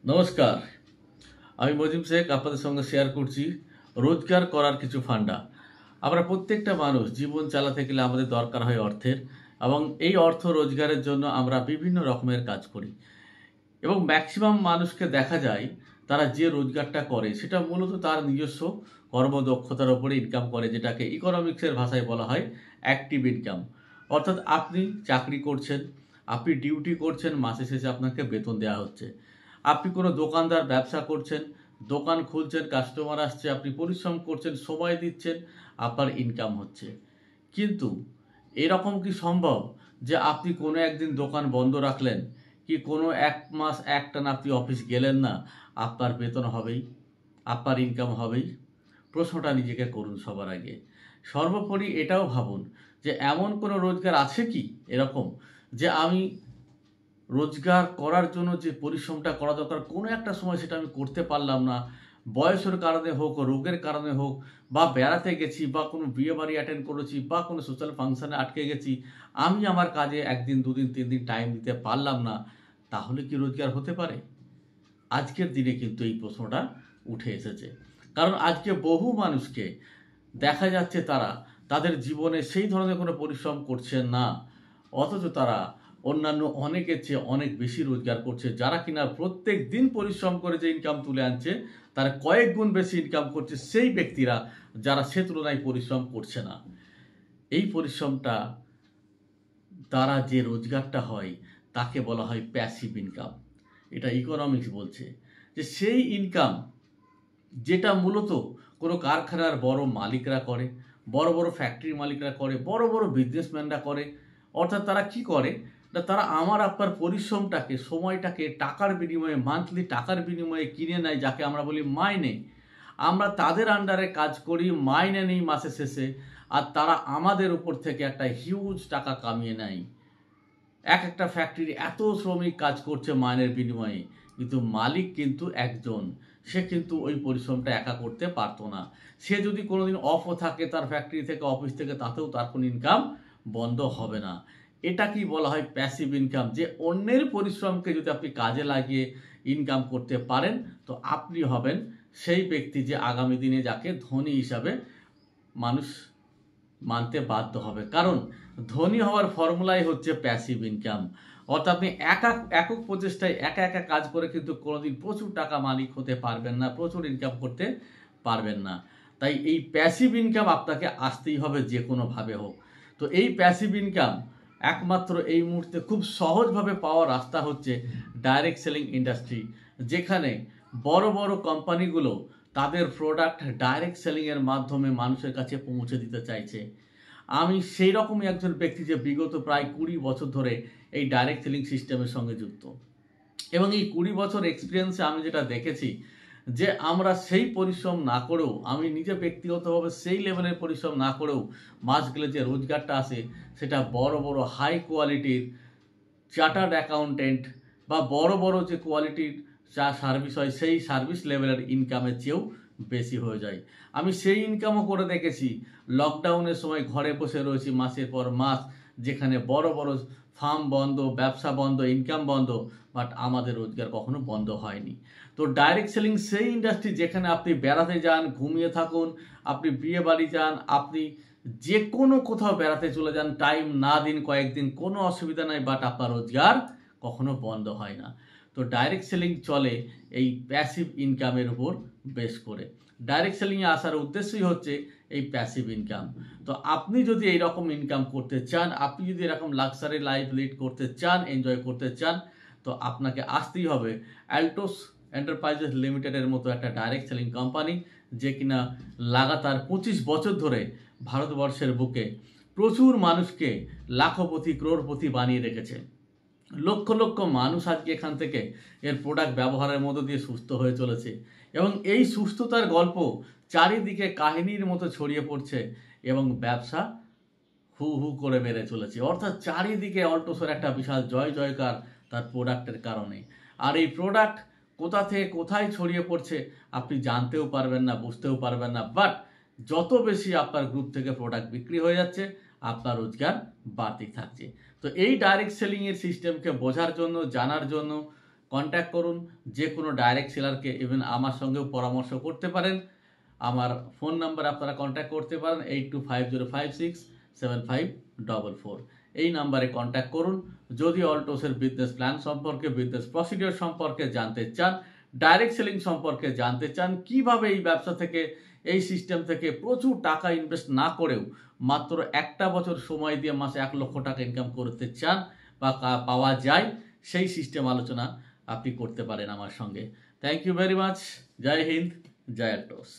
নমস্কার, আমি মজিম শেখ আপনাদের সঙ্গে শেয়ার করছি রোজগার করার কিছু ফান্ডা। আমরা প্রত্যেকটা মানুষ জীবন চালাতে গেলে আমাদের দরকার হয় অর্থের, এবং এই অর্থ রোজগারের জন্য আমরা বিভিন্ন রকমের কাজ করি। এবং ম্যাক্সিমাম মানুষকে দেখা যায় তারা যে রোজগারটা করে সেটা মূলত তার নিজস্ব কর্মদক্ষতার উপরে ইনকাম করে, যেটাকে ইকোনমিক্সের ভাষায় বলা হয় অ্যাক্টিভ ইনকাম। অর্থাৎ আপনি চাকরি করছেন, আপনি ডিউটি করছেন, মাসে শেষে আপনাকে বেতন দেওয়া হচ্ছে। আপনি কোনো দোকানদার ব্যবসা করছেন, দোকান খুলছেন, কাস্টমার আসছে, আপনি পরিশ্রম করছেন, সময় দিচ্ছেন, আপনার ইনকাম হচ্ছে। কিন্তু এরকম কি সম্ভব যে আপনি কোনো একদিন দোকান বন্ধ রাখলেন, কি কোনো এক মাস একটানা আপনি অফিস গেলেন না, আপনার বেতন হবেই, আপনার ইনকাম হবেই? প্রশ্নটা নিজেকে করুন সবার আগে। সর্বোপরি এটাও ভাবুন যে এমন কোনো রোজগার আছে কি এরকম, যে আমি রোজগার করার জন্য যে পরিশ্রমটা করা দরকার কোনো একটা সময় সেটা আমি করতে পারলাম না, বয়সের কারণে হোক, রোগের কারণে হোক, বা বেড়াতে গেছি, বা কোনো বিয়ে বাড়ি অ্যাটেন্ড করেছি, বা কোনো সোশ্যাল ফাংশনে আটকে গেছি, আমি আমার কাজে একদিন দুদিন 3 দিন টাইম দিতে পারলাম না, তাহলে কি রোজগার হতে পারে? আজকের দিনে কিন্তু এই প্রশ্নটা উঠে এসেছে। কারণ আজকে বহু মানুষকে দেখা যাচ্ছে তারা তাদের জীবনে সেই ধরনের কোনো পরিশ্রম করছেন না, অথচ তারা অন্যান্য অনেকের চেয়ে অনেক বেশি রোজগার করছে। যারা কিনা প্রত্যেক দিন পরিশ্রম করে যে ইনকাম তুলে আনছে, তারা কয়েক গুণ বেশি ইনকাম করছে সেই ব্যক্তিরা যারা সে তুলনায় পরিশ্রম করছে না। এই পরিশ্রমটা দ্বারা যে রোজগারটা হয় তাকে বলা হয় প্যাসিভ ইনকাম। এটা ইকোনমিক্স বলছে যে সেই ইনকাম যেটা মূলত কোনো কারখানার বড় মালিকরা করে, বড় বড় ফ্যাক্টরির মালিকরা করে, বড় বড় বিজনেসম্যানরা করে। অর্থাৎ তারা কি করে না, তারা আমার আপনার পরিশ্রমটাকে, সময়টাকে টাকার বিনিময়ে, মান্থলি টাকার বিনিময়ে কিনে নেয়, যাকে আমরা বলি মাইনে। আমরা তাদের আন্ডারে কাজ করি, মাইনে নেই মাসের শেষে, আর তারা আমাদের উপর থেকে একটা হিউজ টাকা কামিয়ে নেয়। একটা ফ্যাক্টরি এত শ্রমিক কাজ করছে মাইনের বিনিময়ে, কিন্তু মালিক কিন্তু একজন। সে কিন্তু ওই পরিশ্রমটা একা করতে পারতো না। সে যদি কোনোদিন অফও থাকে তার ফ্যাক্টরি থেকে, অফিস থেকে, তাতেও তার কোনো ইনকাম বন্ধ হবে না। এটাকেই বলা হয় প্যাসিভ ইনকাম, যে অন্যের পরিশ্রমকে যদি আপনি কাজে লাগিয়ে ইনকাম করতে পারেন, তো আপনি হবেন সেই ব্যক্তি যে আগামী দিনে যাকে ধনী হিসাবে মানুষ মানতে বাধ্য হবে। কারণ ধনী হওয়ার ফর্মুলাই হচ্ছে প্যাসিভ ইনকাম। অর্থাৎ আপনি একক প্রচেষ্টায় একা একা কাজ করে কিন্তু কোনোদিন প্রচুর টাকা মালিক হতে পারবেন না, প্রচুর ইনকাম করতে পারবেন না। তাই এই প্যাসিভ ইনকাম আপনাকে আসতেই হবে যে কোনোভাবে হোক। তো এই প্যাসিভ ইনকাম একমাত্র এই মুহূর্তে খুব সহজভাবে পাওয়ার রাস্তা হচ্ছে ডাইরেক্ট সেলিং ইন্ডাস্ট্রি, যেখানে বড় বড় কোম্পানিগুলো তাদের প্রোডাক্ট ডাইরেক্ট সেলিংয়ের মাধ্যমে মানুষের কাছে পৌঁছে দিতে চাইছে। আমি সেই রকমই একজন ব্যক্তি যে বিগত প্রায় 20 বছর ধরে এই ডাইরেক্ট সেলিং সিস্টেমের সঙ্গে যুক্ত। এবং এই 20 বছর এক্সপিরিয়েন্সে আমি যেটা দেখেছি, যে আমরা সেই পরিশ্রম না করেও, আমি নিজে ব্যক্তিগতভাবে সেই লেভেলের পরিশ্রম না করেও মাস গেলে যে রোজগারটা আসে, সেটা বড় বড় হাই কোয়ালিটির চার্টার্ড অ্যাকাউন্টেন্ট বা বড় বড় যে কোয়ালিটির যা সার্ভিস হয় সেই সার্ভিস লেভেলের ইনকামের চেয়েও বেশি হয়ে যায়। আমি সেই ইনকামও করে দেখেছি। লকডাউনের সময় ঘরে বসে রয়েছি মাসের পর মাস, যেখানে বড় বড় ফার্ম বন্ধ, ব্যবসা বন্ধ, ইনকাম বন্ধ, বাট আমাদের রোজগার কখনো বন্ধ হয়নি। তো ডাইরেক্ট সেলিং সেই ইন্ডাস্ট্রি যেখানে আপনি বেড়াতে যান, ঘুমিয়ে থাকুন, আপনি বিয়ে বাড়ি যান, আপনি যে কোনো কোথাও বেড়াতে চলে যান, টাইম না দিন কয়েকদিন, কোনো অসুবিধা নাই, বাট আপনার রোজগার কখনো বন্ধ হয় না। তো ডাইরেক্ট সেলিং চলে এই প্যাসিভ ইনকামের উপর বেস করে। ডাইরেক্ট সেলিংয়ে আসার উদ্দেশ্যই হচ্ছে এই প্যাসিভ ইনকাম। তো আপনি যদি এইরকম ইনকাম করতে চান, আপনি যদি এরকম লাক্সারি লাইফ লিড করতে চান, এনজয় করতে চান, তো আপনাকে আসতেই হবে অ্যাল্টোস এন্টারপ্রাইজেস লিমিটেডের মতো একটা ডাইরেক্ট সেলিং কোম্পানি, যে কিনা লাগাতার 25 বছর ধরে ভারতবর্ষের বুকে প্রচুর মানুষকে লাখপতি ক্রোড়পতি বানিয়ে রেখেছে। লক্ষ লক্ষ মানুষ আজকে এখান থেকে এর প্রোডাক্ট ব্যবহারের মধ্য দিয়ে সুস্থ হয়ে চলেছে, এবং এই সুস্থতার গল্প চারিদিকে কাহিনীর মতো ছড়িয়ে পড়ছে, এবং ব্যবসা হু হু করে বেড়ে চলেছে। অর্থাৎ চারিদিকে অল্টোসের একটা বিশাল জয় জয়কার তার প্রোডাক্টের কারণে। আর এই প্রোডাক্ট কোথা থেকে কোথায় ছড়িয়ে পড়ছে আপনি জানতেও পারবেন না, বুঝতেও পারবেন না, বাট যত বেশি আপনার গ্রুপ থেকে প্রোডাক্ট বিক্রি হয়ে যাচ্ছে, আপনার রোজগার বাড়তেই থাকছে। তো এই ডাইরেক্ট সেলিংয়ের সিস্টেমকে বোঝার জন্য, জানার জন্য, কন্ট্যাক্ট করুন। যে কোনো ডাইরেক্ট সেলারকে ইভেন আমার সঙ্গেও পরামর্শ করতে পারেন। আমার ফোন নাম্বার আপনারা কন্ট্যাক্ট করতে পারেন 8250567544। এই নাম্বারে কন্ট্যাক্ট করুন। যদি অলটোসের বিজনেস প্ল্যান সম্পর্কে, বিজনেস প্রসিডিওর সম্পর্কে জানতে চান, ডাইরেক্ট সেলিং সম্পর্কে জানতে চান, কিভাবে এই ব্যবসা থেকে, এই সিস্টেম থেকে প্রচুর টাকা ইনভেস্ট না করেও মাত্র একটা বছর সময় দিয়ে মাসে 1 লক্ষ টাকা ইনকাম করতে চান বা পাওয়া যায়, সেই সিস্টেম আলোচনা আপনি করতে পারেন আমার সঙ্গে। Thank you very much. Jai Hind, জয় অলটোস।